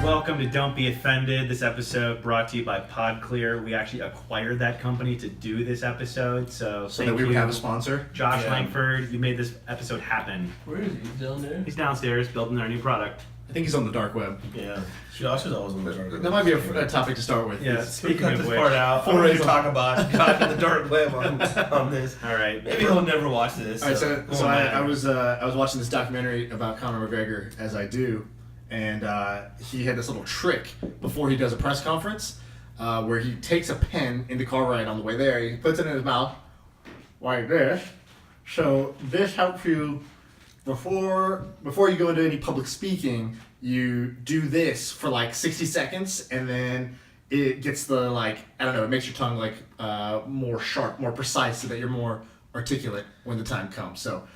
Welcome to Don't Be Offended. This episode brought to you by PodClear. We actually acquired that company to do this episode, so that we would have a sponsor. Josh Langford, you made this episode happen. Where is he? He's down there? He's downstairs building our new product. I think he's on the dark web. Yeah. Josh is always on the dark web. That might be a topic to start with. Yeah, Speaking cut this part out. Four I'm going days to talk about Josh and the dark web on this. All right. Maybe he'll never watch this. All right, so I was watching this documentary about Conor McGregor, as I do, and he had this little trick before he does a press conference where he takes a pen in the car ride on the way there. He puts it in his mouth like this. So this helps you before you go into any public speaking. You do this for like 60 seconds, and then it gets the it makes your tongue more sharp, more precise, so that you're more articulate when the time comes. So.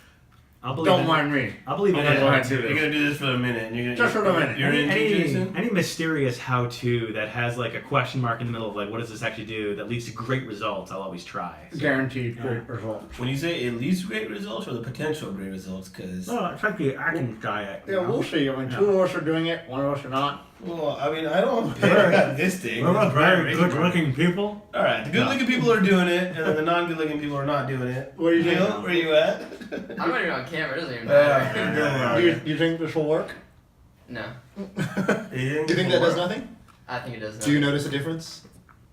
Don't mind me. I'll believe it. You're going to do this for a minute. Just for a minute. You're any mysterious how-to that has like a question mark in the middle of like, what does this actually do, that leads to great results, I'll always try. So. Guaranteed great results. When you say it leads to great results or the potential great results, because... Well, it's like the Atkins diet. Yeah, we'll see. I mean, two of us are doing it, one of us are not. Well, I mean, I don't care about this thing. We're not very good-looking people. All right, the good-looking people are doing it, and then the non-good-looking people are not doing it. What do you think? Where are you at? I'm not even on camera. It doesn't even matter. You think this will work? No. Do you think that does nothing? I think it does. Do you notice a difference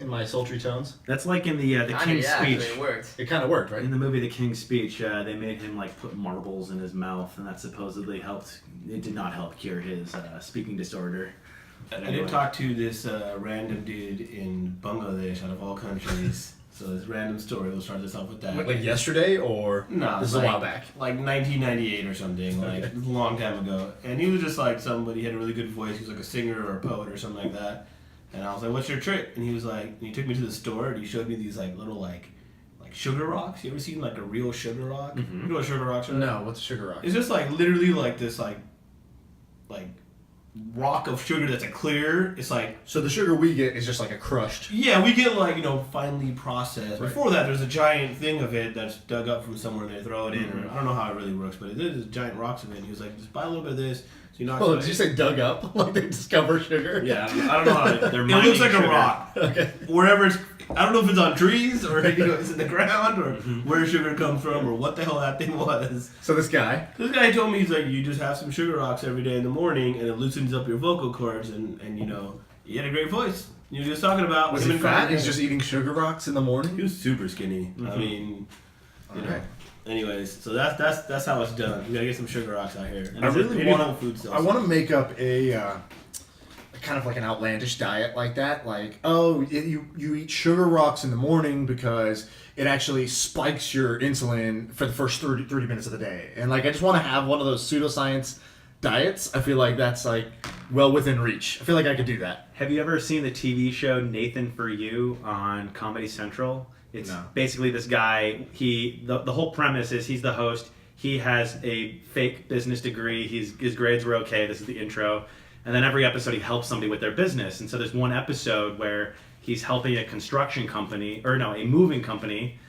in my sultry tones? That's like in the King's Speech. Actually, it worked. It kind of worked, right? In the movie The King's Speech, they made him like put marbles in his mouth, and that supposedly helped. It did not help cure his speaking disorder. I did talk to this random dude in Bangladesh, out of all countries. So this random story, we'll start this off with that. Like yesterday, or no, this is a while back? Like 1998 or something, like a long time ago. And he was just like somebody, he had a really good voice, he was like a singer or a poet or something like that. And I was like, what's your trick? And he was like, and he took me to the store and he showed me these like little like sugar rocks. You ever seen like a real sugar rock? Mm-hmm. You know what sugar rocks are? No, what's a sugar rock? It's just like literally like this like rock of sugar that's a clear. It's like, so the sugar we get is just like a crushed. yeah, we get like, finely processed. Right. Before that, there's a giant thing of it that's dug up from somewhere and they throw it in. Or I don't know how it really works, but it is giant rocks of it. And he was like, just buy a little bit of this. So you knock Oh, did you say dug up? Like they discover sugar? Yeah, I don't know how They're it mining looks like sugar. a rock. Okay. Wherever it's, I don't know if it's on trees or it's in the ground or where sugar comes from or what the hell that thing was. So this guy. This guy told me, he's like, you just have some sugar rocks every day in the morning and it loosens up your vocal cords and you had a great voice. You were just talking about... Was he fat? He's just eating sugar rocks in the morning? He was super skinny. I mean, anyways, so that's how it's done. You gotta get some sugar rocks out here. And I really want to make up a kind of like an outlandish diet like that. Like, you eat sugar rocks in the morning because it actually spikes your insulin for the first 30 minutes of the day. And like, I just want to have one of those pseudoscience diets. I feel like that's like well within reach. I feel like I could do that. Have you ever seen the TV show Nathan For You on Comedy Central? It's basically this guy, the whole premise is he's the host, he has a fake business degree, his grades were okay, this is the intro, and then every episode he helps somebody with their business. And so there's one episode where he's helping a moving company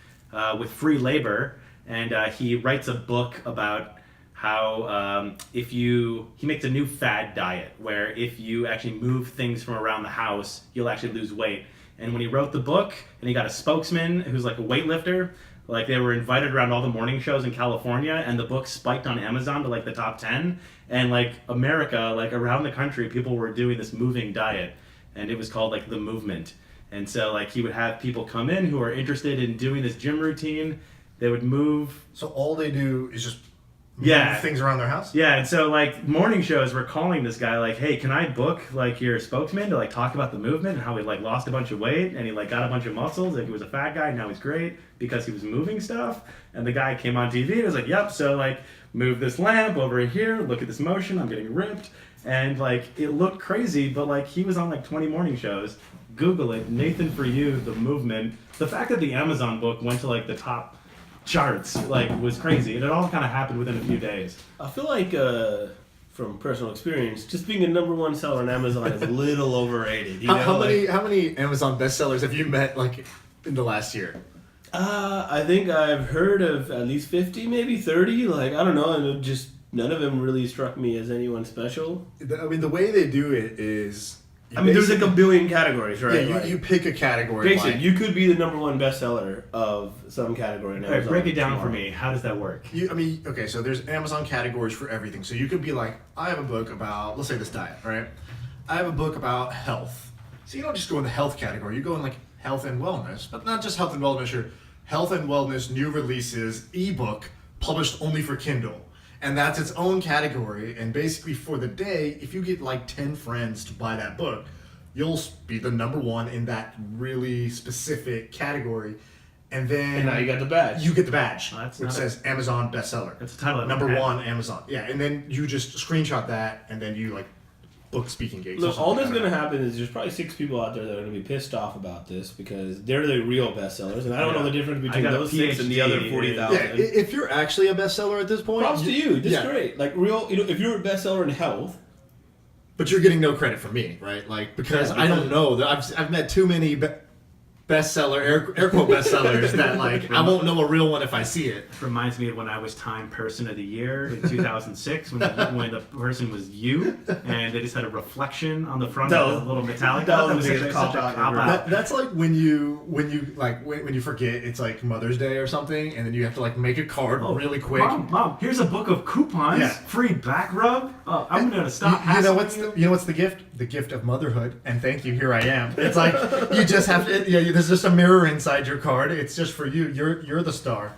with free labor, and he writes a book about how he makes a new fad diet where if you actually move things from around the house, you'll actually lose weight. And when he wrote the book, and he got a spokesman who's like a weightlifter, like they were invited around all the morning shows in California, and the book spiked on Amazon to like the top 10. And like America, like around the country, people were doing this moving diet, and it was called like The Movement. And so like he would have people come in who are interested in doing this gym routine. They would move. So all they do is just move things around their house? Yeah, and so like morning shows were calling this guy like, hey, can I book like your spokesman to like talk about the movement and how he like lost a bunch of weight and he like got a bunch of muscles, like he was a fat guy, now he's great because he was moving stuff. And the guy came on TV and was like, yep, so like move this lamp over here, look at this motion, I'm getting ripped. And like it looked crazy, but like he was on like 20 morning shows. Google it, Nathan For You, The Movement. The fact that the Amazon book went to like the top charts like was crazy, and it all kind of happened within a few days. I feel like from personal experience, just being a #1 seller on Amazon is a little overrated. How many Amazon bestsellers have you met like in the last year? I think I've heard of at least 50, maybe 30. Like, I don't know, and just none of them really struck me as anyone special. I mean, the way they do it is. I mean, there's like a billion categories, right? Yeah, you pick a category. Basically, you could be the #1 bestseller of some category. All right, break it down for me. How does that work? Okay, so there's Amazon categories for everything. So you could be like, I have a book about, let's say this diet, right? I have a book about health. So you don't just go in the health category. You go in like health and wellness, but not just health and wellness. Your health and wellness new releases ebook published only for Kindle. And that's its own category. And basically for the day, if you get like 10 friends to buy that book, you'll be the #1 in that really specific category. And then And now you got the badge. You get the badge, Oh, that's which not says Amazon bestseller. That's the title of #1 Amazon. Yeah, and then you just screenshot that, and then you like book speaking gigs. Look, all that's going to happen is there's probably 6 people out there that are going to be pissed off about this because they're the real bestsellers, and I don't know the difference between those 6 and the other 40,000. Yeah, if you're actually a bestseller at this point, Props to you. This is great. Like real, if you're a bestseller in health, but you're getting no credit from me, right? Like because I don't know. I've met too many bestseller air quote bestsellers that like I won't know a real one if I see it. Reminds me of when I was Time Person of the Year in 2006 when the person was you, and they just had a reflection on the front of the little metallic. That was such a a cop cop out. out. That's like when you forget it's like Mother's Day or something, and then you have to like make a card really quick. Mom, here's a book of coupons. Yeah. Free back rub. Oh, I'm gonna stop. You know what's the gift? The gift of motherhood. And thank you. Here I am. It's like you just have to. There's just a mirror inside your card. It's just for you. You're the star.